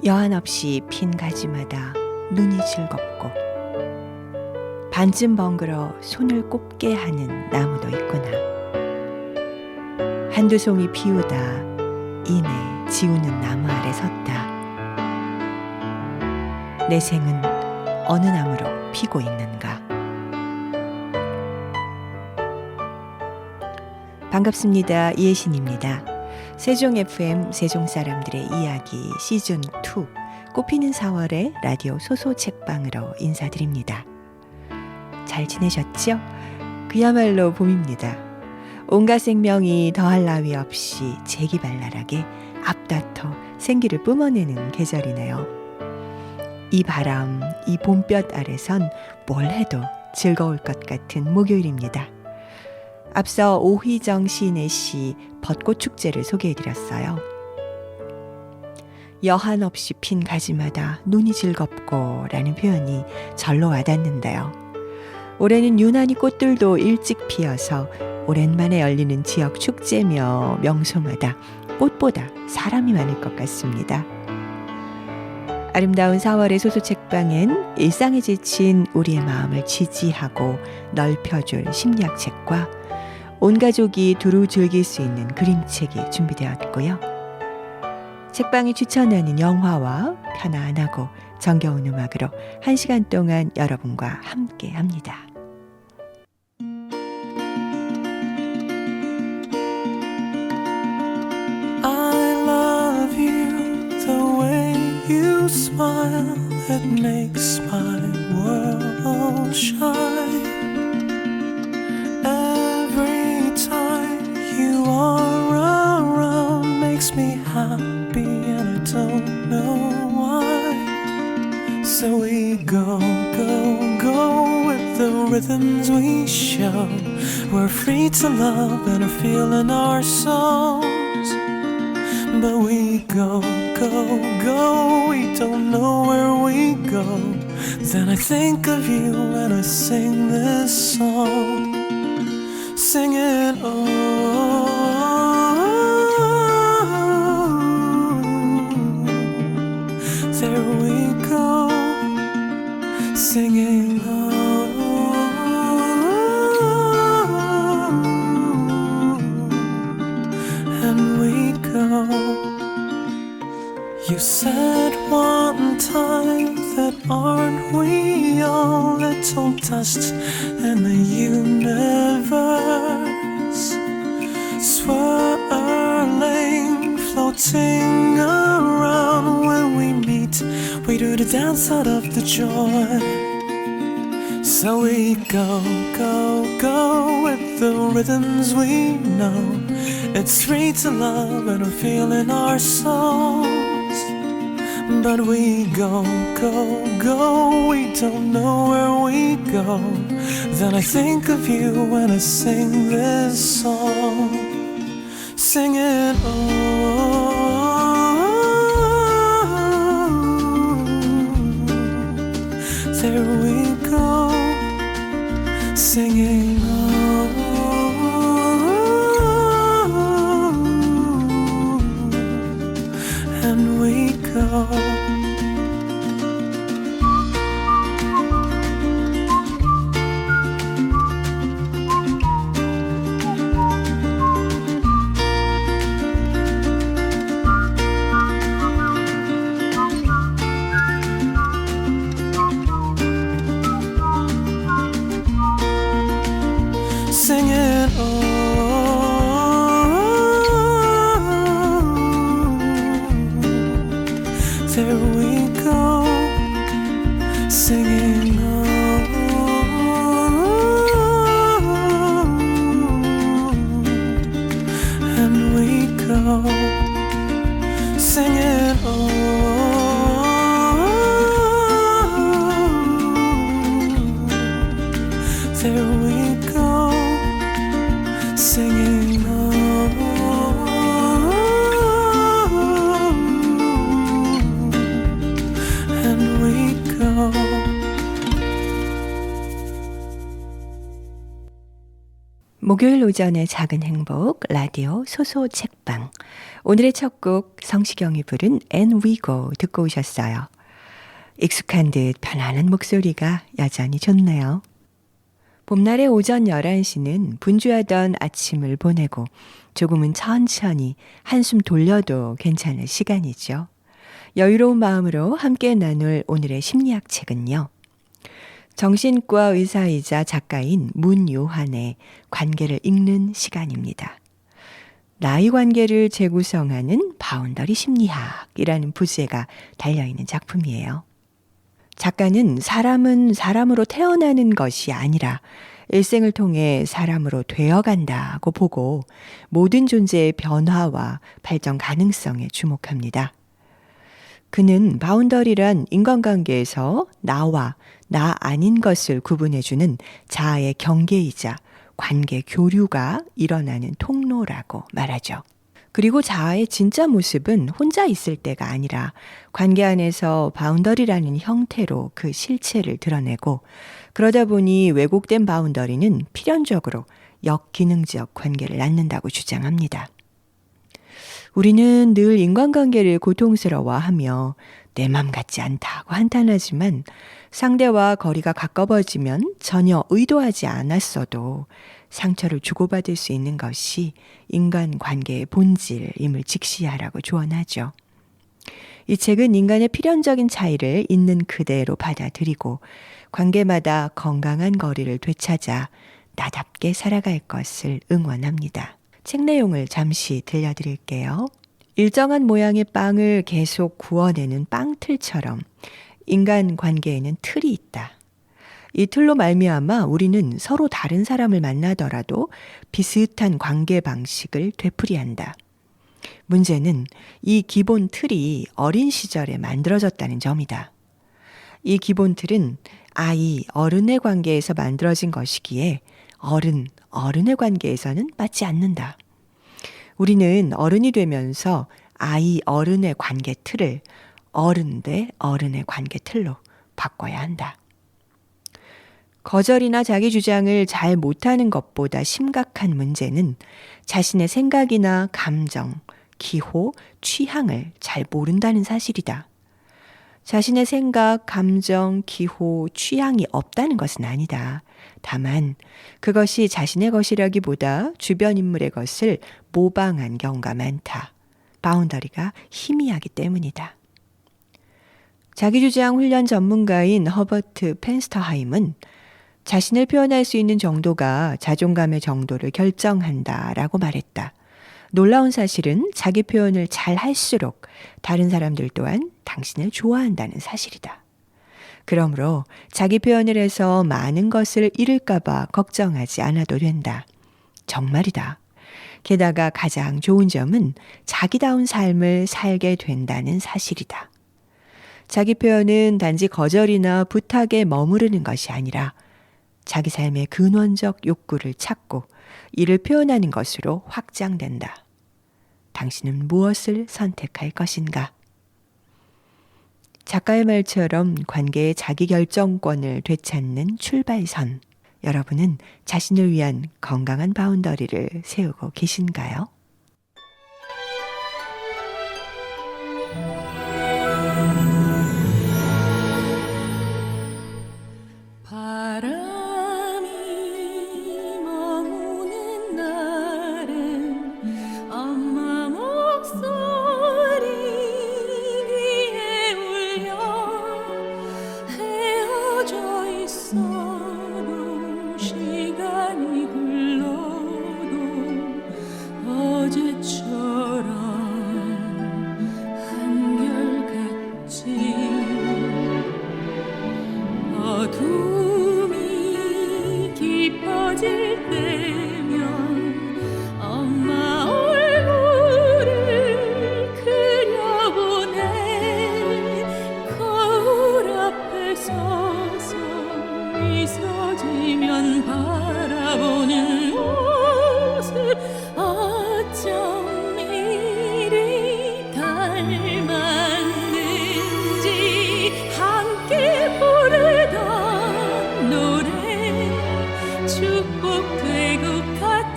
여한 없이 핀 가지마다 눈이 즐겁고 반쯤 벙그러 손을 꼽게 하는 나무도 있구나. 한두 송이 피우다 이내 지우는 나무 아래 섰다. 내 생은 어느 나무로 피고 있는가. 반갑습니다. 이혜신입니다. 세종 FM 세종 사람들의 이야기 시즌 2 꽃피는 4월의 라디오 소소 책방으로 인사드립니다. 잘 지내셨죠? 그야말로 봄입니다. 온갖 생명이 더할 나위 없이 재기발랄하게 앞다퉈 생기를 뿜어내는 계절이네요. 이 바람, 이 봄볕 아래선 뭘 해도 즐거울 것 같은 목요일입니다. 앞서 오휘정 시인의 시 벚꽃축제를 소개해드렸어요. 여한 없이 핀 가지마다 눈이 즐겁고 라는 표현이 절로 와닿는데요. 올해는 유난히 꽃들도 일찍 피어서 오랜만에 열리는 지역 축제며 명소마다 꽃보다 사람이 많을 것 같습니다. 아름다운 4월의 소소책방엔 일상에 지친 우리의 마음을 지지하고 넓혀줄 심리학책과 온 가족이 두루 즐길 수 있는 그림책이 준비되었고요. 책방이 추천하는 영화와 편안하고 정겨운 음악으로 1시간 동안 여러분과 함께합니다. I love you the way you smile. It makes my world shine. Every time you are around makes me happy and I don't know why. So we go, go, go with the rhythms we show. We're free to love and are feeling our souls. But we go, go, go, we don't know where we go. Then I think of you when I sing this song. Singing, oh, there we go. Singing, oh, and we go. You said one time that aren't we all little dust in the universe, swirling, floating around. When we meet, we do the dance out of the joy. So we go, go, go with the rhythms we know. It's free to love and we're feeling our souls. But we go, go, go, we don't know where we go. Then I think of you when I sing this song. Singing, oh, there we go. Singing, oh, and we go. Singing, oh, there we go. Singing, oh, and we go. Singing, oh, there we go. Singing, and we go. 목요일 오전의 작은 행복 라디오 소소 책방. 오늘의 첫 곡 성시경이 부른 And We Go 듣고 오셨어요. 익숙한 듯 편안한 목소리가 여전히 좋네요. 봄날의 오전 11시는 분주하던 아침을 보내고 조금은 천천히 한숨 돌려도 괜찮을 시간이죠. 여유로운 마음으로 함께 나눌 오늘의 심리학 책은요. 정신과 의사이자 작가인 문요한의 관계를 읽는 시간입니다. 나이 관계를 재구성하는 바운더리 심리학이라는 부제가 달려있는 작품이에요. 작가는 사람은 사람으로 태어나는 것이 아니라 일생을 통해 사람으로 되어간다고 보고 모든 존재의 변화와 발전 가능성에 주목합니다. 그는 바운더리란 인간관계에서 나와 나 아닌 것을 구분해주는 자아의 경계이자 관계 교류가 일어나는 통로라고 말하죠. 그리고 자아의 진짜 모습은 혼자 있을 때가 아니라 관계 안에서 바운더리라는 형태로 그 실체를 드러내고 그러다 보니 왜곡된 바운더리는 필연적으로 역기능적 관계를 낳는다고 주장합니다. 우리는 늘 인간관계를 고통스러워하며 내 맘 같지 않다고 한탄하지만 상대와 거리가 가까워지면 전혀 의도하지 않았어도 상처를 주고받을 수 있는 것이 인간관계의 본질임을 직시하라고 조언하죠. 이 책은 인간의 필연적인 차이를 있는 그대로 받아들이고 관계마다 건강한 거리를 되찾아 나답게 살아갈 것을 응원합니다. 책 내용을 잠시 들려드릴게요. 일정한 모양의 빵을 계속 구워내는 빵틀처럼 인간 관계에는 틀이 있다. 이 틀로 말미암아 우리는 서로 다른 사람을 만나더라도 비슷한 관계 방식을 되풀이한다. 문제는 이 기본 틀이 어린 시절에 만들어졌다는 점이다. 이 기본 틀은 아이, 어른의 관계에서 만들어진 것이기에 어른의 관계에서는 맞지 않는다. 우리는 어른이 되면서 아이, 어른의 관계 틀을 어른 대 어른의 관계 틀로 바꿔야 한다. 거절이나 자기 주장을 잘 못하는 것보다 심각한 문제는 자신의 생각이나 감정, 기호, 취향을 잘 모른다는 사실이다. 자신의 생각, 감정, 기호, 취향이 없다는 것은 아니다. 다만 그것이 자신의 것이라기보다 주변 인물의 것을 모방한 경우가 많다. 바운더리가 희미하기 때문이다. 자기주장 훈련 전문가인 허버트 펜스터하임은 자신을 표현할 수 있는 정도가 자존감의 정도를 결정한다라고 말했다. 놀라운 사실은 자기 표현을 잘 할수록 다른 사람들 또한 당신을 좋아한다는 사실이다. 그러므로 자기 표현을 해서 많은 것을 잃을까봐 걱정하지 않아도 된다. 정말이다. 게다가 가장 좋은 점은 자기다운 삶을 살게 된다는 사실이다. 자기 표현은 단지 거절이나 부탁에 머무르는 것이 아니라 자기 삶의 근원적 욕구를 찾고 이를 표현하는 것으로 확장된다. 당신은 무엇을 선택할 것인가? 작가의 말처럼 관계의 자기 결정권을 되찾는 출발선. 여러분은 자신을 위한 건강한 바운더리를 세우고 계신가요? 축복되고 같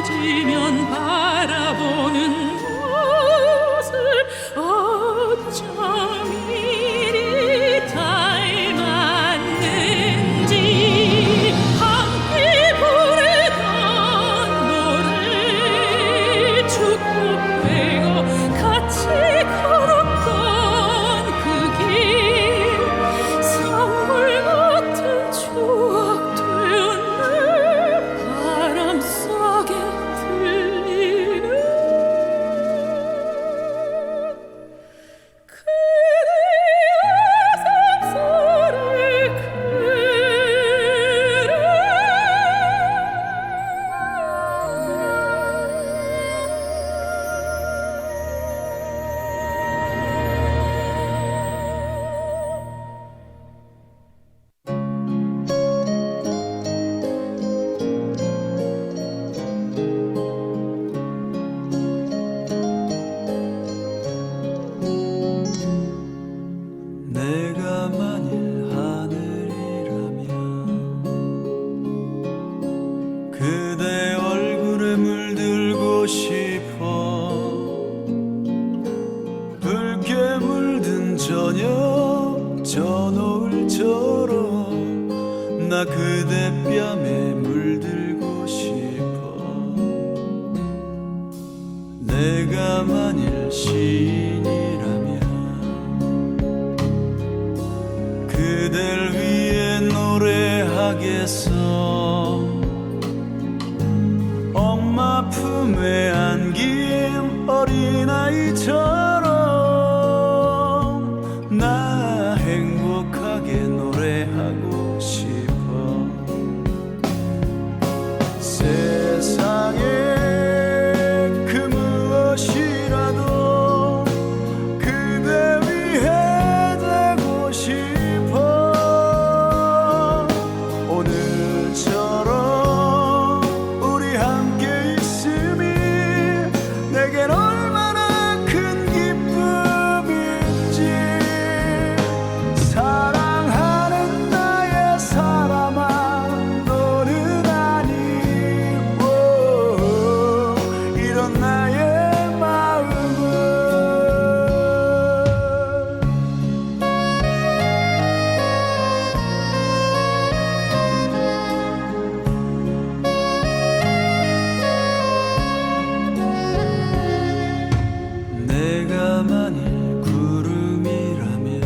어두워지면 바라보는 것을 어쩜 이리 닮았는지 함께 부르던 노래 축복되고 같이 걸었던 그 길 선물 같은 추억 되었네 바람 속에 들리는 그대의 숨소리 내가 만일 하늘이라면 그대 얼굴에 물들고 싶어 붉게 물든 저녁 저 노을처럼 나 그대 뺨에 물들고 싶어 내가 만일 시인이라면 그댈 위해 노래하겠어 엄마 품에 안긴 어린아이처럼 나 행복하게 노래하고 싶어 세상에 그 무엇이라도 그대 위해 되고 싶어 오늘처럼 우리 함께 있음이 내겐 얼마나 큰 기쁨인지 사랑하는 나의 사람아 너는 아니고 이런 나의 마음은 내가 만일 구름이라면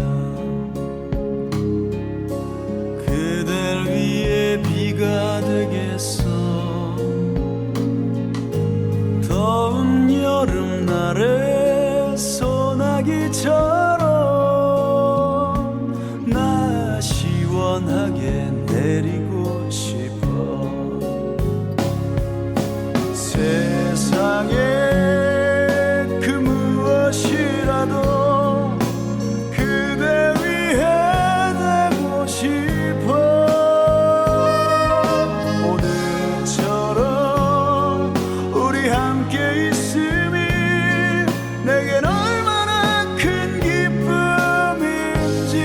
그댈 위해 비가 되겠어 더운 여름날에 소나기처럼 나 시원하게 내리고 싶어 세상에 그 무엇이라도 그대 위해 되고 싶어 오늘처럼 우리 함께 있음이 내겐 얼마나 큰 기쁨인지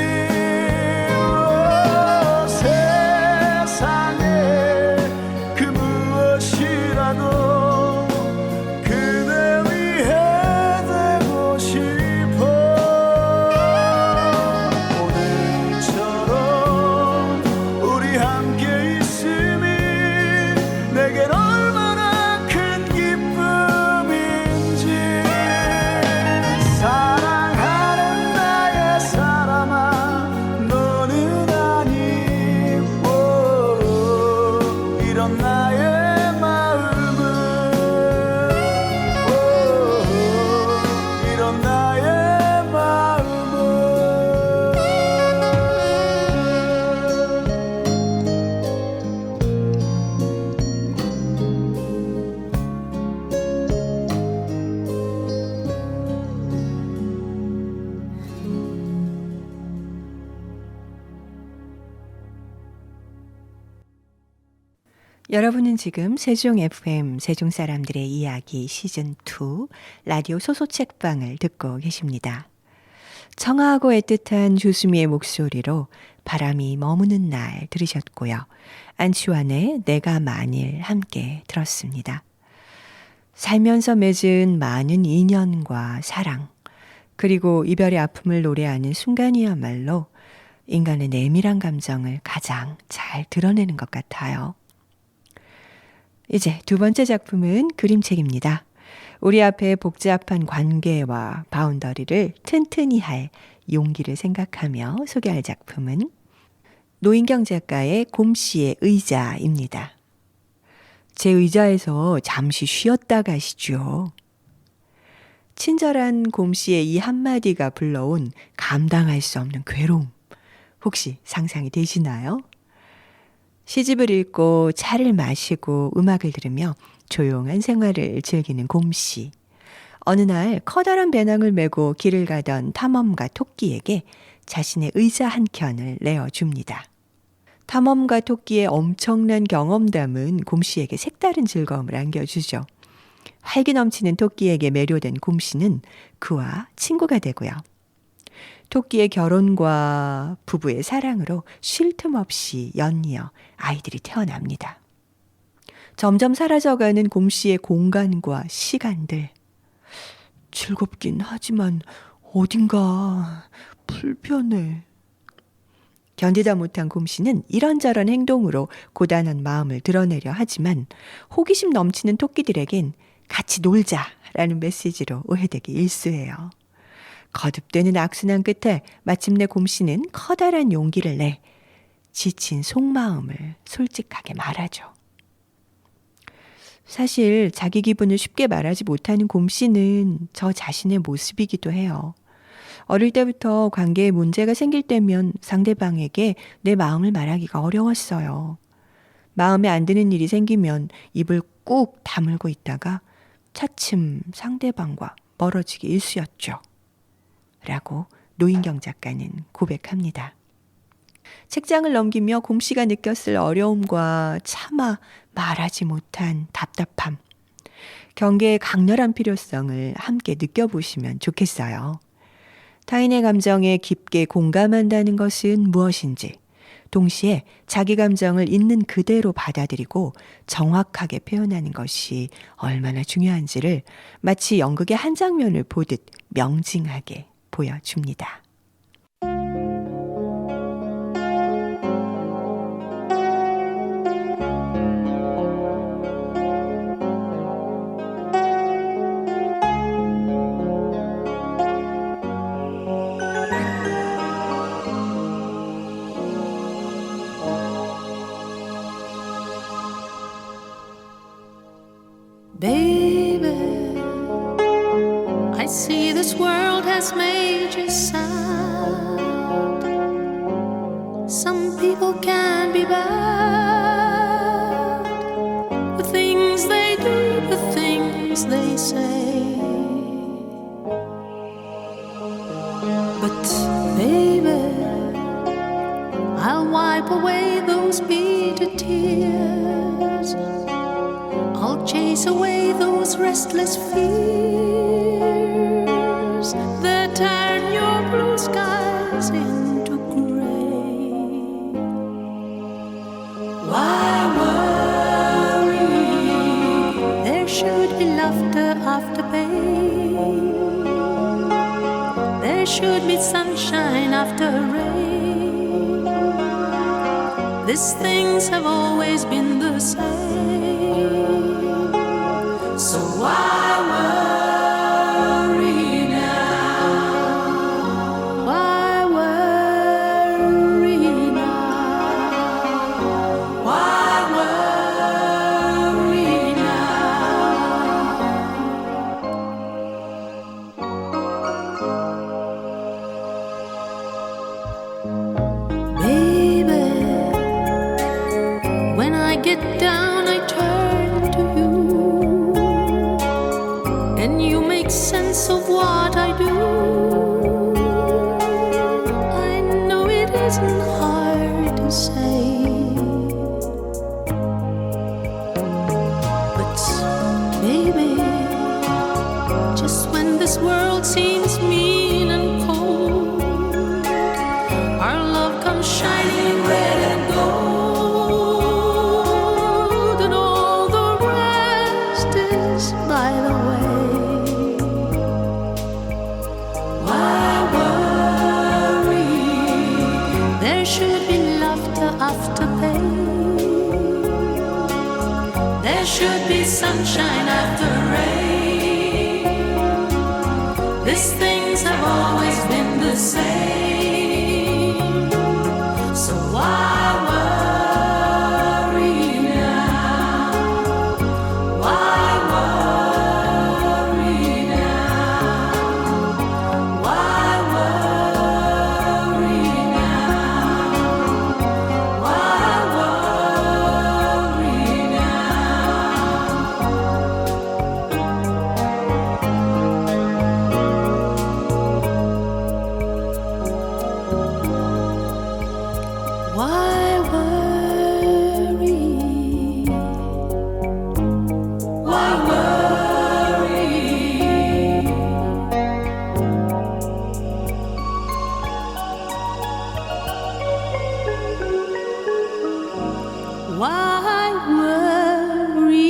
세상에 그 무엇이라도 그대 위해 되고 싶어 오늘처럼 우리 함께 있음이 내겐 얼마나 큰 기쁨인지 사랑하는 나의 사람아 너는 아니고 이런 나의 마음은 이런 나의 마음은 여러분은 지금 세종 FM 세종 사람들의 이야기 시즌2 라디오 소소책방을 듣고 계십니다. 청아하고 애틋한 조수미의 목소리로 바람이 머무는 날 들으셨고요. 안치환의 내가 만일 함께 들었습니다. 살면서 맺은 많은 인연과 사랑, 그리고 이별의 아픔을 노래하는 순간이야말로 인간의 내밀한 감정을 가장 잘 드러내는 것 같아요. 이제 두 번째 작품은 그림책입니다. 우리 앞에 복잡한 관계와 바운더리를 튼튼히 할 용기를 생각하며 소개할 작품은 노인경 작가의 곰씨의 의자입니다. 제 의자에서 잠시 쉬었다 가시죠. 친절한 곰씨의 이 한마디가 불러온 감당할 수 없는 괴로움, 혹시 상상이 되시나요? 시집을 읽고 차를 마시고 음악을 들으며 조용한 생활을 즐기는 곰씨. 어느 날 커다란 배낭을 메고 길을 가던 탐험가 토끼에게 자신의 의자 한 켠을 내어줍니다. 탐험가 토끼의 엄청난 경험담은 곰씨에게 색다른 즐거움을 안겨주죠. 활기 넘치는 토끼에게 매료된 곰씨는 그와 친구가 되고요. 토끼의 결혼과 부부의 사랑으로 쉴 틈 없이 연이어 아이들이 태어납니다. 점점 사라져가는 곰씨의 공간과 시간들. 즐겁긴 하지만 어딘가 불편해. 견디다 못한 곰씨는 이런저런 행동으로 고단한 마음을 드러내려 하지만 호기심 넘치는 토끼들에겐 같이 놀자라는 메시지로 오해되기 일쑤예요. 거듭되는 악순환 끝에 마침내 곰씨는 커다란 용기를 내 지친 속마음을 솔직하게 말하죠. 사실 자기 기분을 쉽게 말하지 못하는 곰씨는 저 자신의 모습이기도 해요. 어릴 때부터 관계에 문제가 생길 때면 상대방에게 내 마음을 말하기가 어려웠어요. 마음에 안 드는 일이 생기면 입을 꾹 다물고 있다가 차츰 상대방과 멀어지기 일쑤였죠. 라고 노인경 작가는 고백합니다. 책장을 넘기며 곰씨가 느꼈을 어려움과 차마 말하지 못한 답답함, 경계의 강렬한 필요성을 함께 느껴보시면 좋겠어요. 타인의 감정에 깊게 공감한다는 것은 무엇인지, 동시에 자기 감정을 있는 그대로 받아들이고 정확하게 표현하는 것이 얼마나 중요한지를 마치 연극의 한 장면을 보듯 명징하게 보여줍니다. Baby, I see this world has made you sad. Some people can be bad. The things they do, the things they say. But baby, I'll wipe away those bitter tears. I'll chase away those restless fears that turn your blue skies into gray. Why worry? There should be laughter after pain. There should be sunshine after rain. These things have always been the same. So why worry now? Why worry now? Why worry now? Baby, when I get down I turn to you, and you make sense of what I do. I know it isn't hard to say, but baby, just when this world seems mean and cold, our love comes shining red and gold, and all the rest is by should be sunshine after rain. These things have always been the same. So why worry now? Why worry now? Why worry now? Why worry Why worry? Why worry? Why worry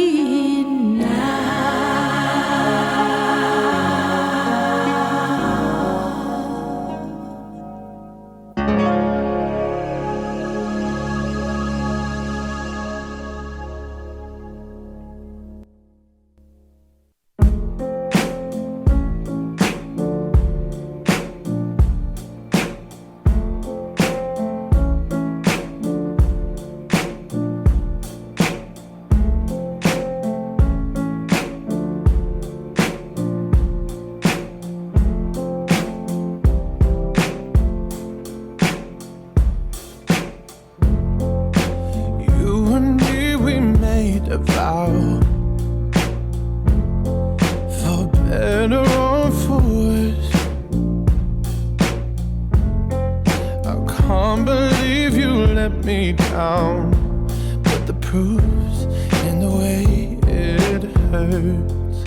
You and me, we made a vow, for better or for worse. I can't believe you let me down, but the proof's in the way it hurts.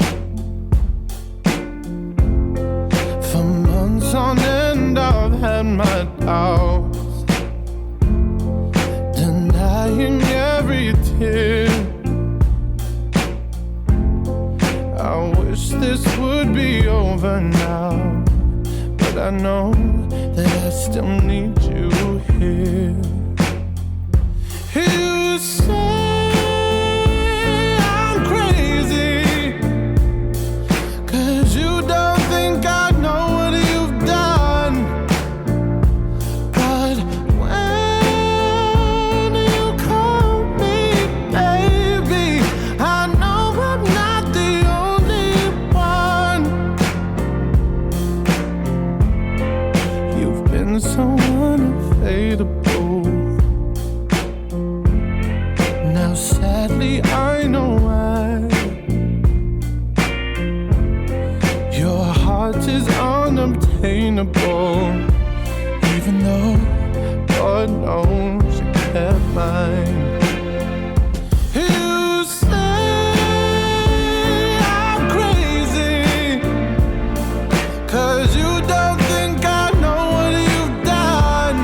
For months on end, I've had my doubts, denying every tear. I wish this would be over now, but I know that I still need you here. You say I'm crazy, 'cause you don't think I know what you've done. But when you call me baby, I know I'm not the only one. You've been so unfadable. Now sadly I know why. Your heart is unobtainable, even though God knows you kept mine. You say I'm crazy, 'cause you don't think I know what you've done.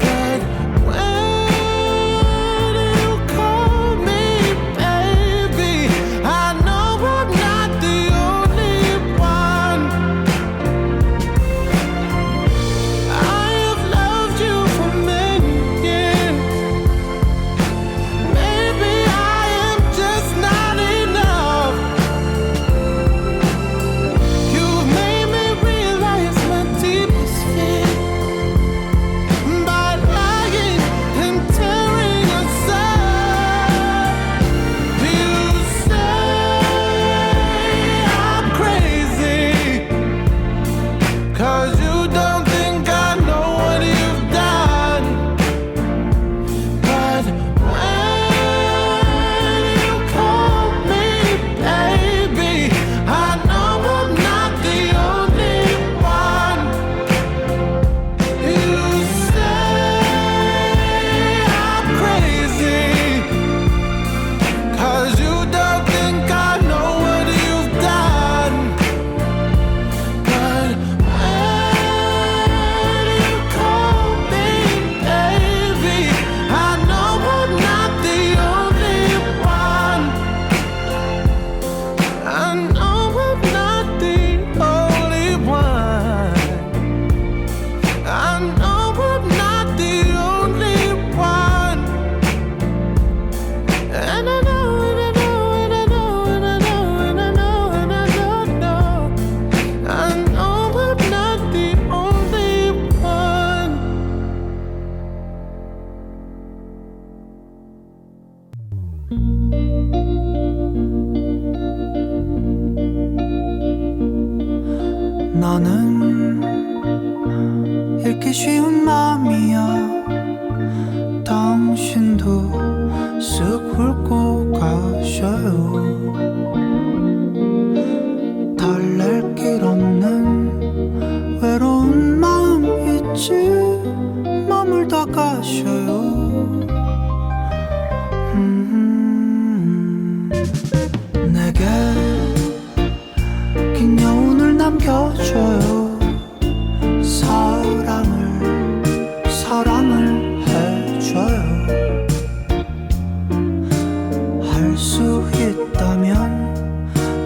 But when you call me baby, I know I'm not the only one. I have loved you for many years, 나는 읽기 쉬운 맘이야. 당신도 쓱 훑고 가셔요. 달랠 길 없는 외로운 마음 있지. 머물다 가셔요. 내게 긴 여운을 남겨줘요. 사랑을 해줘요. 할 수 있다면,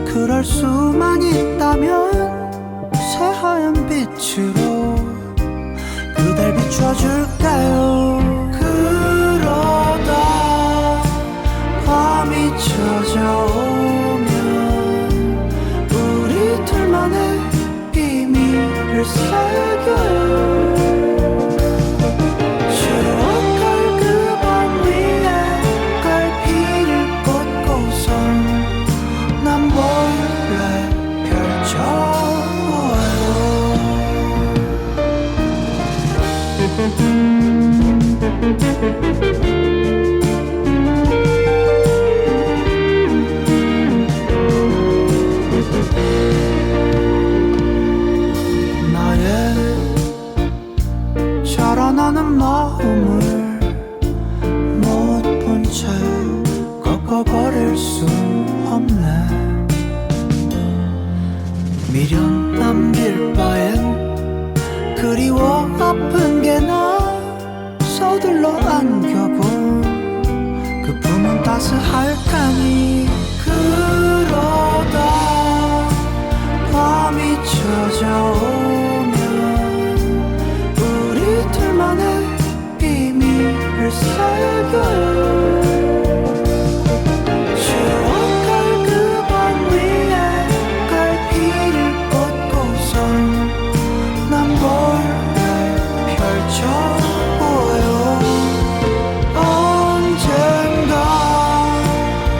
그럴 수만 있다면 새하얀 빛으로 그댈 비춰줄까요. 그러다 밤이 찾아오면 우리 둘만의 비밀을 새겨요. 추억할 그 밤 위에 갈피를 꽂고선 난 몰래 펼쳐보아요. 나의 자라나는 마음을 못 본 채 꺾어버릴 수 없네. 미련 남길 바엔 그리워 아픈 게 나. 서둘러 안겨본 그 품은 따스할 테니. 그러다 밤이 찾아오면 우리 둘만의 비밀을 새겨요. 추억할 그 밤 위에 갈피를 꽂고선 난 몰래 펼쳐보아요. 언젠가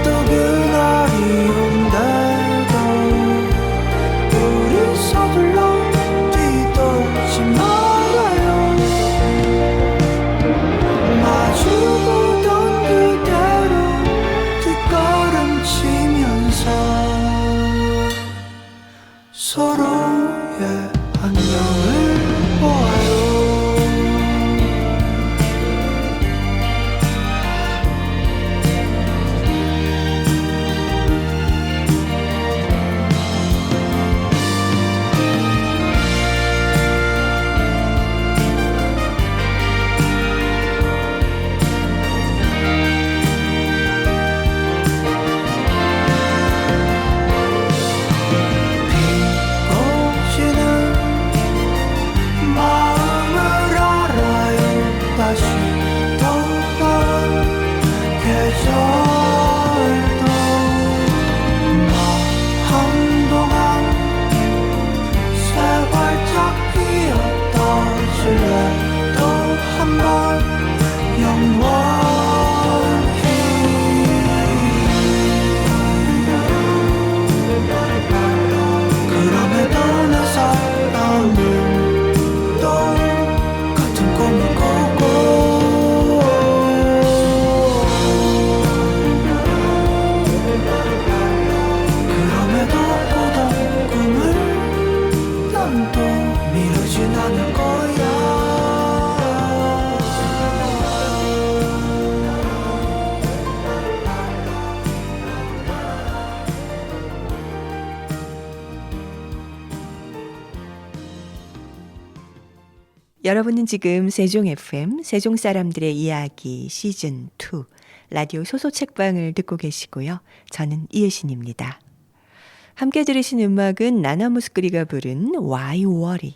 또 그날이 온대도 우리 서둘러 뒤돌지 말아요. 마주보던 그대로 뒷걸음치면서 서로의 안녕을 보아요. 비고지는 마음을 알아요. 다시 돌아온 계절도 나 한동안 새 활짝 피었다 줄래. 또 한 번 영원히. 그럼에도 내 사랑은 똑같은 꿈을 꾸고 그럼에도 꾸던 꿈을 난 또 미루진 않을 거야. 여러분은 지금 세종 FM 세종 사람들의 이야기 시즌 2 라디오 소소 책방을 듣고 계시고요. 저는 이혜신입니다. 함께 들으신 음악은 나나 무스크리가 부른 Why Worry,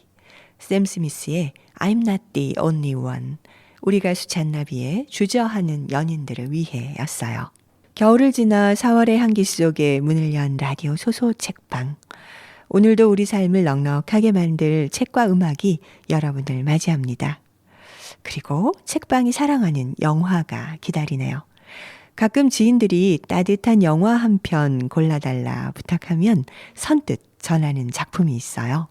샘 스미스의 I'm Not the Only One, 우리 가수 잔나비의 주저하는 연인들을 위해였어요. 겨울을 지나 4월의 한기 속에 문을 연 라디오 소소 책방. 오늘도 우리 삶을 넉넉하게 만들 책과 음악이 여러분을 맞이합니다. 그리고 책방이 사랑하는 영화가 기다리네요. 가끔 지인들이 따뜻한 영화 한 편 골라달라 부탁하면 선뜻 전하는 작품이 있어요.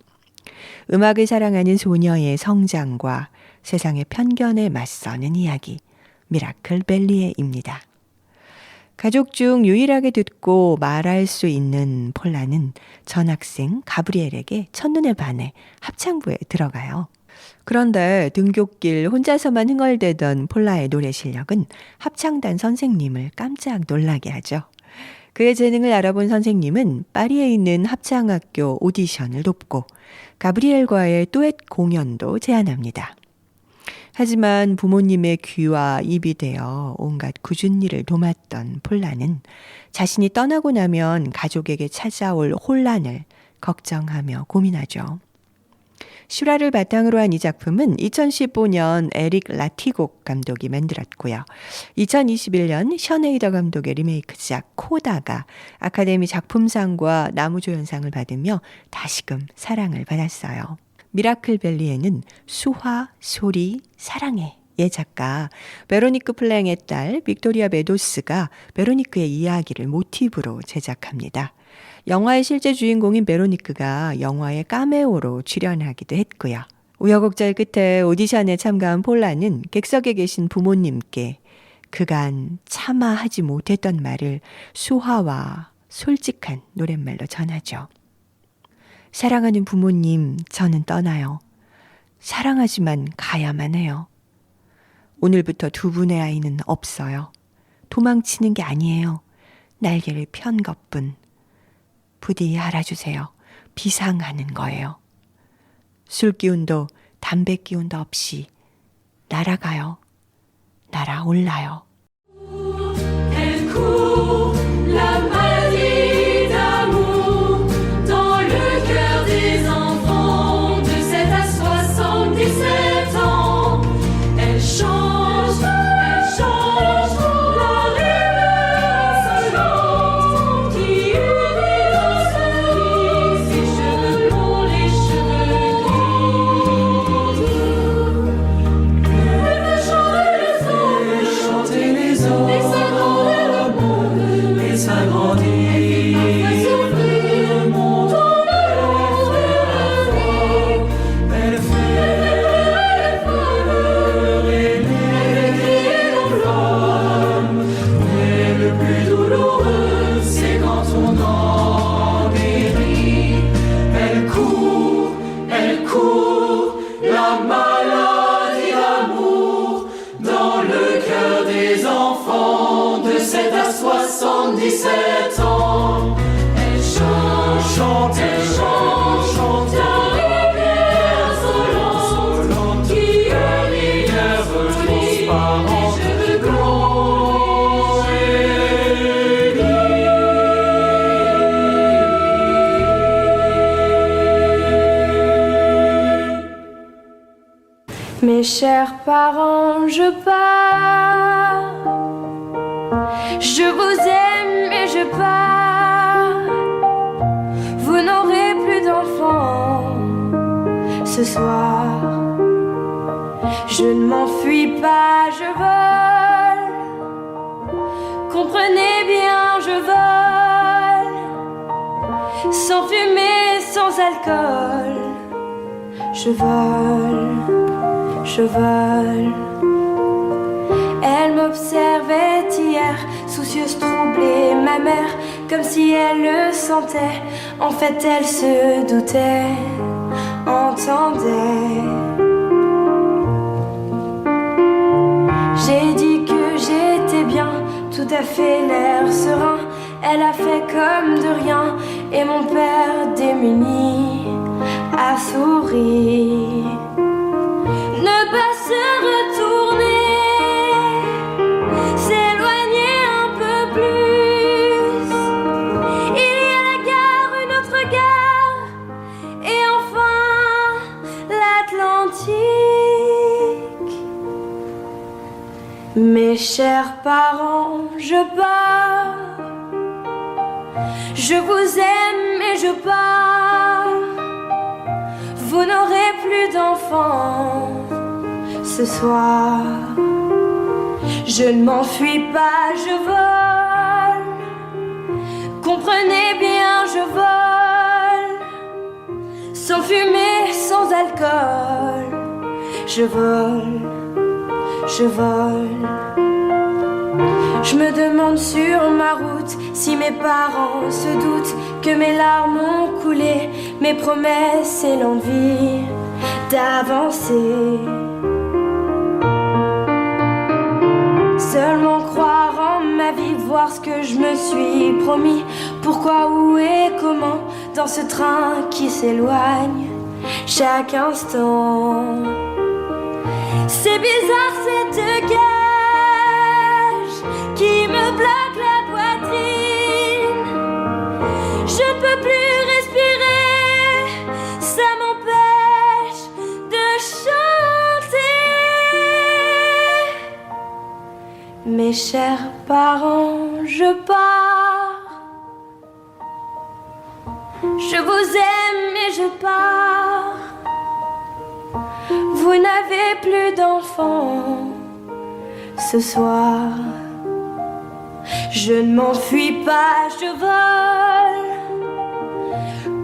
음악을 사랑하는 소녀의 성장과 세상의 편견에 맞서는 이야기, 미라클 벨리에입니다. 가족 중 유일하게 듣고 말할 수 있는 폴라는 전학생 가브리엘에게 첫눈에 반해 합창부에 들어가요. 그런데 등굣길 혼자서만 흥얼대던 폴라의 노래 실력은 합창단 선생님을 깜짝 놀라게 하죠. 그의 재능을 알아본 선생님은 파리에 있는 합창학교 오디션을 돕고 가브리엘과의 듀엣 공연도 제안합니다. 하지만 부모님의 귀와 입이 되어 온갖 굳은 일을 도맡던 폴라는 자신이 떠나고 나면 가족에게 찾아올 혼란을 걱정하며 고민하죠. 슈라를 바탕으로 한 이 작품은 2015년 에릭 라티곡 감독이 만들었고요. 2021년 션 헤이더 감독의 리메이크작 코다가 아카데미 작품상과 나무조연상을 받으며 다시금 사랑을 받았어요. 미라클 벨리에는 수화, 소리, 사랑해 의 작가 베로니크 플랭의 딸 빅토리아 메도스가 베로니크의 이야기를 모티브로 제작합니다. 영화의 실제 주인공인 베로니크가 영화의 카메오로 출연하기도 했고요. 우여곡절 끝에 오디션에 참가한 폴라는 객석에 계신 부모님께 그간 차마 하지 못했던 말을 수화와 솔직한 노랫말로 전하죠. 사랑하는 부모님, 저는 떠나요. 사랑하지만 가야만 해요. 오늘부터 두 분의 아이는 없어요. 도망치는 게 아니에요. 날개를 편 것뿐. 부디 알아주세요. 비상하는 거예요. 술 기운도 담배 기운도 없이 날아가요. 날아올라요. Elle court, la maladie d'amour, dans le cœur des enfants de 7 à 77 ans. Elle change, la lumière insolente qui unit dans sa vie ses cheveux blonds, les cheveux gris. Elle veut chanter les hommes, Chanter les hommes et s'agrandir. Le monde elle fait pleurer les flammes. Mais le plus douloureux, c'est quand on en guérit. Elle court, la maladie d'amour dans le cœur des enfants de 7 à 77 ans. Elle chante, la rivière insolente qui unit les transparents, les cheveux blonds et gris. Mes chers parents, je pars. Je vous aime et je pars. Vous n'aurez plus d'enfants ce soir. Je ne m'enfuis pas, je vole. Comprenez bien, je vole. Sans fumée, sans alcool. Je vole, je vole. Elle m'observait hier, soucieuse, troublée, ma mère, comme si elle le sentait. En fait, elle se doutait, entendait. J'ai dit que j'étais bien, tout à fait l'air serein. Elle a fait comme de rien, et mon père démuni a souri. Ne pas se retourner, s'éloigner un peu plus. Il y a la gare, une autre gare, et enfin l'Atlantique. Mes chers parents, je pars. Je vous aime et je pars. Vous n'aurez plus d'enfants ce soir. Je ne m'enfuis pas, je vole. Comprenez bien, je vole. Sans fumée, alcool. Je vole, je vole. Je me demande sur ma route si mes parents se doutent que mes larmes ont coulé, mes promesses et l'envie d'avancer. Seulement croire en ma vie, voir ce que je me suis promis. Pourquoi, où et comment, dans ce train qui s'éloigne chaque instant. C'est bizarre cette cage qui me bloque la poitrine. Je ne peux plus respirer, ça m'empêche de chanter. Mes chers parents, je pars. Je vous aime et je pars. Vous n'avez plus d'enfants ce soir. Je ne m'enfuis pas, je vole.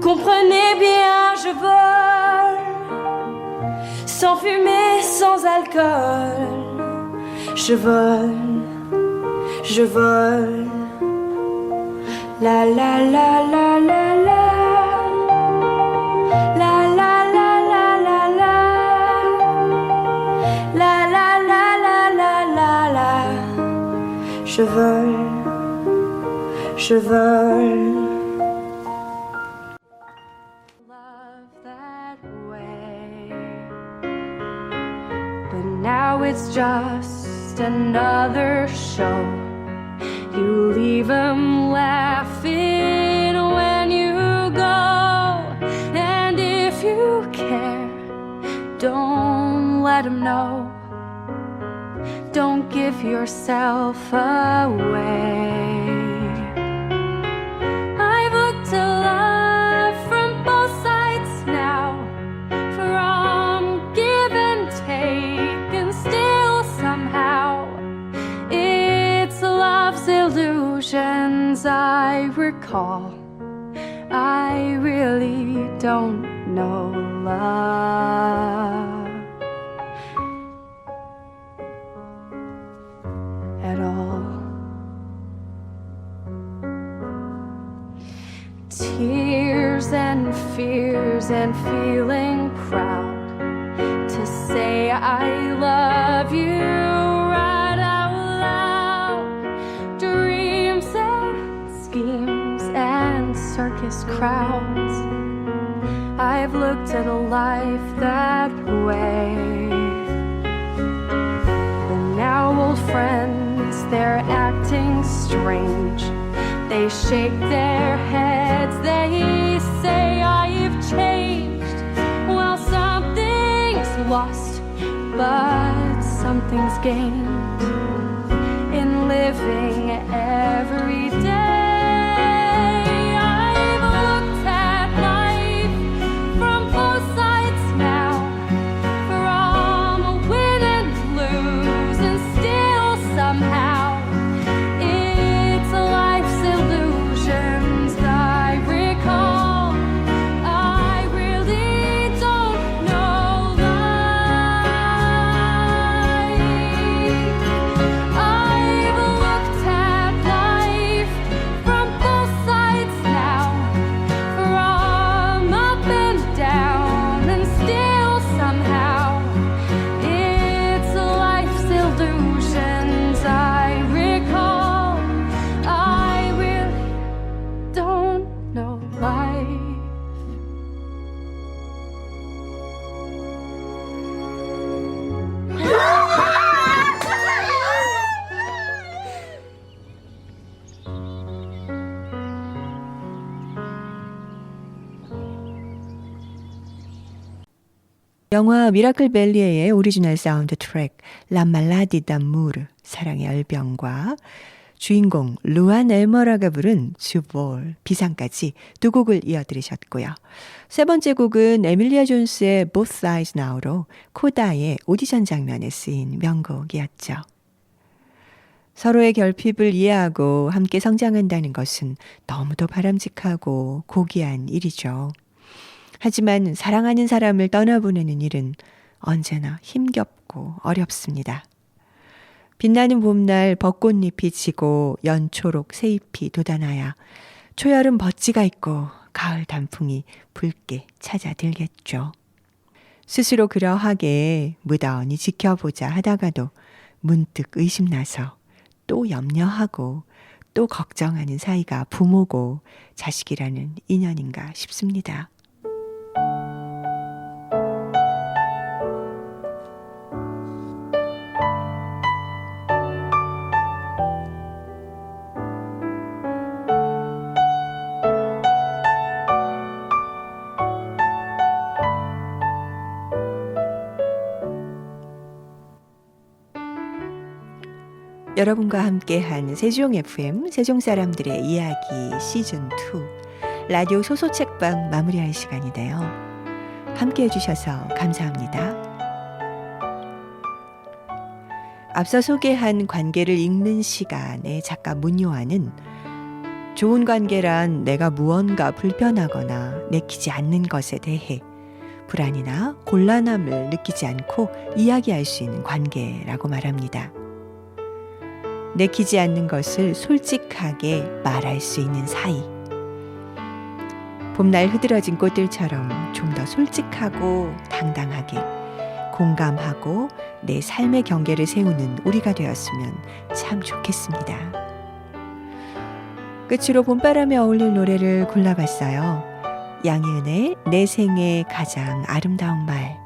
Comprenez bien, je vole. Sans fumée, sans alcool. Je vole, je vole. La la la la la la. La la la la la la. La la la la la la la. Je vole, je vole. Love that way, but now it's just another show. You leave 'em laughing when you go, and if you care, don't let 'em know. Don't give yourself away. I've looked at love from both sides now, from give and take, and still somehow it's love's illusions I recall. I really don't know love at all. Tears and fears and feeling proud to say I love you right out loud. Dreams and schemes and circus crowds. I've looked at a life that way. But now old friends, they're acting strange. They shake their heads, they say I've changed. Well, something's lost, but something's gained in living every day. I've looked at life from both sides now, from a win and lose, and still somehow it's life's illusions I recall. I really don't know life. I've looked at life from both sides now, from up and down, and still somehow it's life's illusions I recall. I really don't know life. 영화 미라클 벨리에의 오리지널 사운드 트랙 라 말라디 d'amour 사랑의 열병과 주인공 루안 엘머라가 부른 주볼 비상까지 두 곡을 이어들으셨고요. 세 번째 곡은 에밀리아 존스의 Both Sides Now로 코다의 오디션 장면에 쓰인 명곡이었죠. 서로의 결핍을 이해하고 함께 성장한다는 것은 너무도 바람직하고 고귀한 일이죠. 하지만 사랑하는 사람을 떠나보내는 일은 언제나 힘겹고 어렵습니다. 빛나는 봄날 벚꽃잎이 지고 연초록 새잎이 돋아나야 초여름 벗지가 있고 가을 단풍이 붉게 찾아들겠죠. 스스로 그러하게 무던히 지켜보자 하다가도 문득 의심나서 또 염려하고 또 걱정하는 사이가 부모고 자식이라는 인연인가 싶습니다. 여러분과 함께한 세종 FM, 세종 사람들의 이야기 시즌2 라디오 소소책방 마무리할 시간이네요. 함께해 주셔서 감사합니다. 앞서 소개한 관계를 읽는 시간에 작가 문요한은 좋은 관계란 내가 무언가 불편하거나 내키지 않는 것에 대해 불안이나 곤란함을 느끼지 않고 이야기할 수 있는 관계라고 말합니다. 내키지 않는 것을 솔직하게 말할 수 있는 사이. 봄날 흐드러진 꽃들처럼 좀 더 솔직하고 당당하게 공감하고 내 삶의 경계를 세우는 우리가 되었으면 참 좋겠습니다. 끝으로 봄바람에 어울릴 노래를 골라봤어요. 양희은의 내 생의 가장 아름다운 말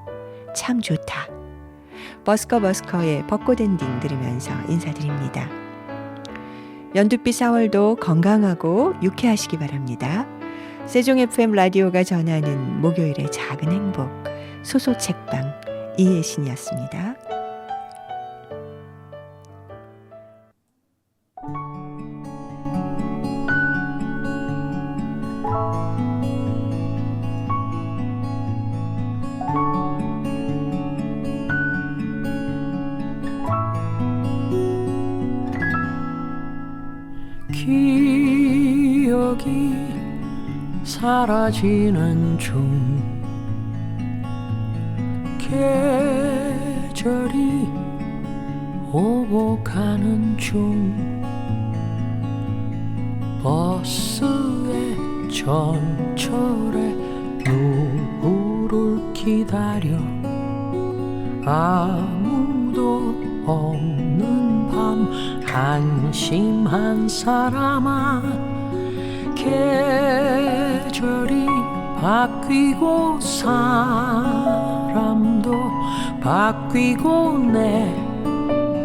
참 좋다. 버스커의 벚꽃 엔딩 들으면서 인사드립니다. 연두빛 4월도 건강하고 유쾌하시기 바랍니다. 세종 FM 라디오가 전하는 목요일의 작은 행복 소소책방 이예신이었습니다. 기억이 사라지는 중 계절이 오고 가는 중 버스의 전철에 누구를 기다려 아무도 없는 밤 한심한 사람아 계절이 바뀌고 사람도 바뀌고 내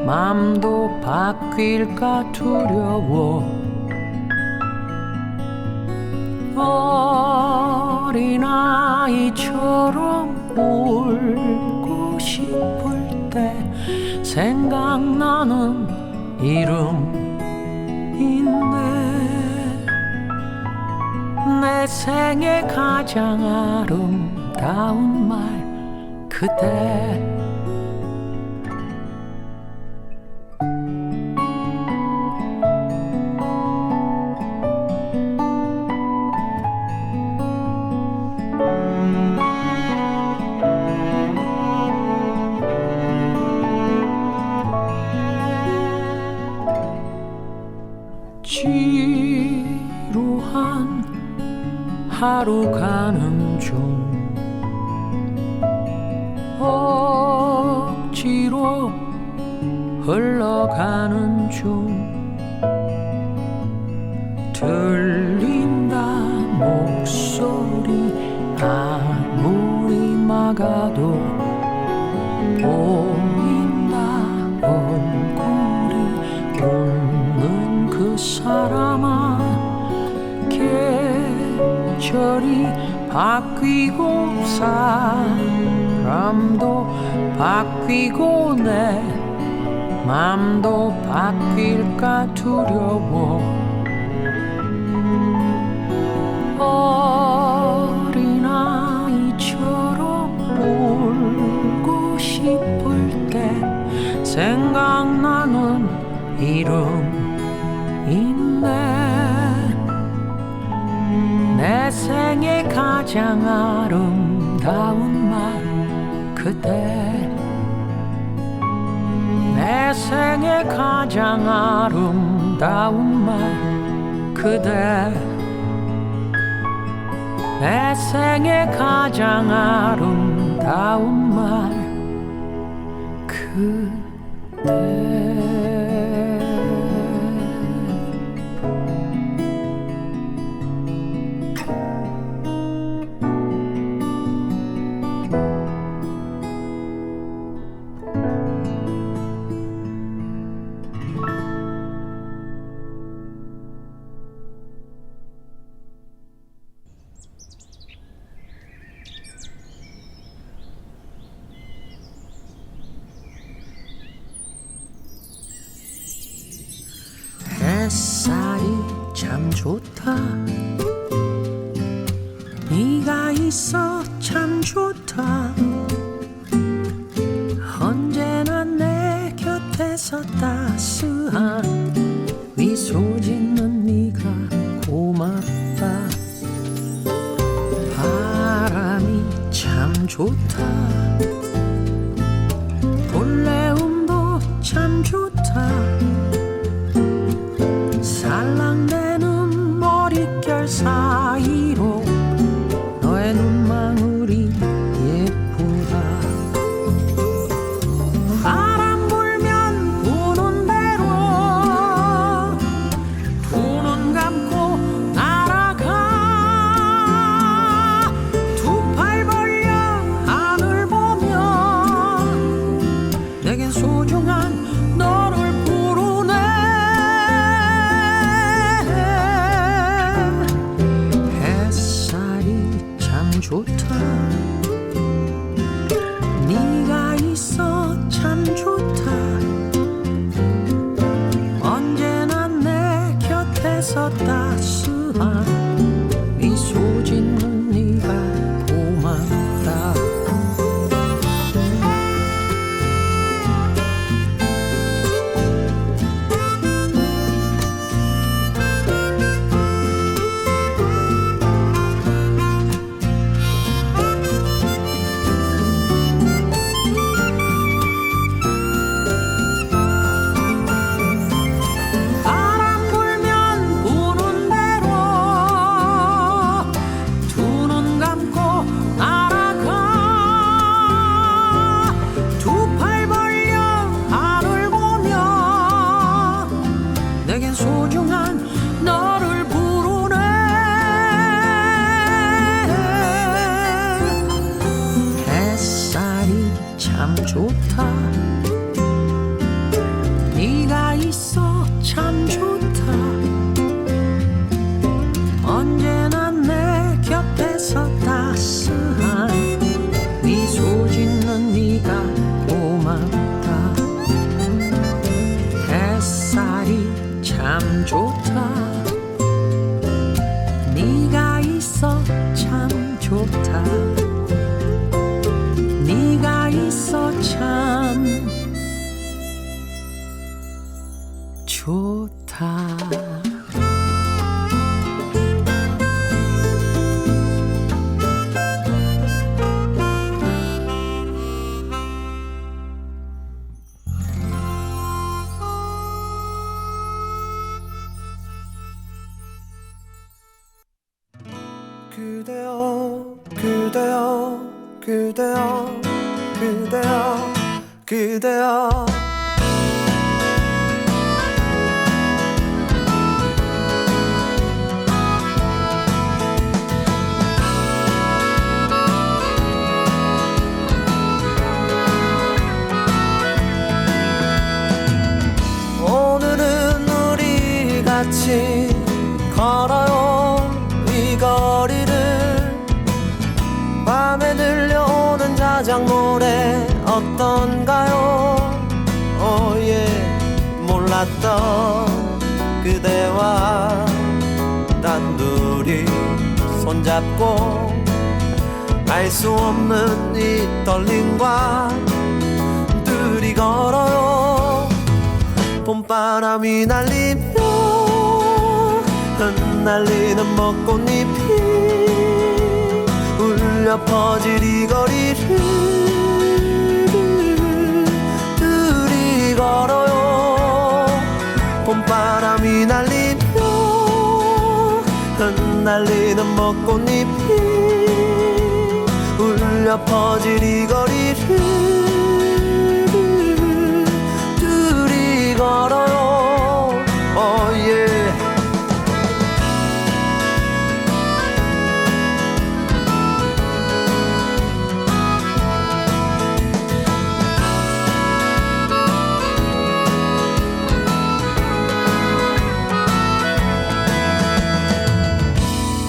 맘도 바뀔까 두려워 어린아이처럼 울고 싶을 때 생각나는 이름인데 내 생에 가장 아름다운 말 그대 지루한 하루 가는 중 억지로 흘러가는 중 들린다 목소리 아무리 막아도 보인다 얼굴이 웃는 그 사람아 계절이 바뀌고 사람도 바뀌고 내 맘도 바뀔까 두려워 어린아이처럼 울고 싶을 때 생각나는 이름 있네 내 생 생에 가장 아름다운 말 그대 내 생에 가장 아름다운 말 그대 내 생에 가장 아름다운 말 그대 햇살이 참 좋다 네가 있어 참 좋다 언제나 내 곁에서 따스한 미소 짓는 네가 고맙다 바람이 참 좋다 볼레음도 참 좋다 살랑대는 머릿결 사이로 너의 눈망울이 예쁘다 바람 불면 부는 대로 두 눈 감고 날아가 두 팔 벌려 하늘 보며 내겐 소중한 너를 부르네 좋다 네가 있어 참 좋다 언제나 내 곁에서 따스한 미소 짓는 네가 고맙다 소중한 너를 부르네 햇살이 참 좋다 네가 있어 참 좋다 언제나 내 곁에서 따스한 미소 짓는 네가 고맙다 햇살이 참 좋다 네가 있어 참 좋다 네가 있어 참 좋다 그대여 그대여 그대여 그대여 그대여 오늘은 우리 같이 걸어요 이 거리를 밤에 들려오는 자작 노래 어떤가요 오예 몰랐던 그대와 단둘이 손잡고 알 수 없는 이 떨림과 둘이 걸어요 봄바람이 날리며 흩날리는 벚꽃잎이 울려 퍼질 이 거리를 둘이 걸어요. 봄바람이 날리며 흩날리는 벚꽃잎이 울려 퍼질 이 거리를 둘이 걸어요. oh yeah.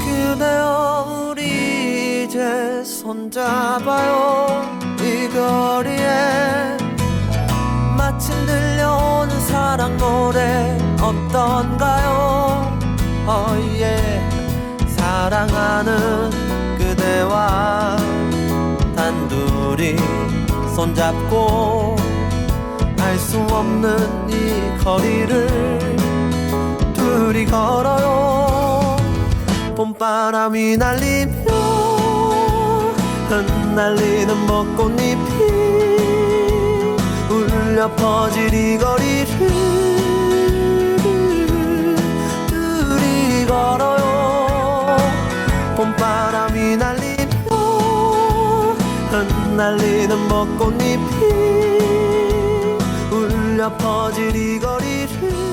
그대여 우리 이제 손잡아요. 이 거리에 마침 들려오는 사랑 노래 어떤가요? oh yeah. 사랑하는 그대와 단둘이 손잡고 알 수 없는 이 거리를 둘이 걸어요. 봄바람이 날리며 흩날리는 벚꽃잎이 울려 퍼질 이 거리를 둘이 걸어요. 봄바람이 날리며 흩날리는 벚꽃잎이 울려 퍼질 이 거리를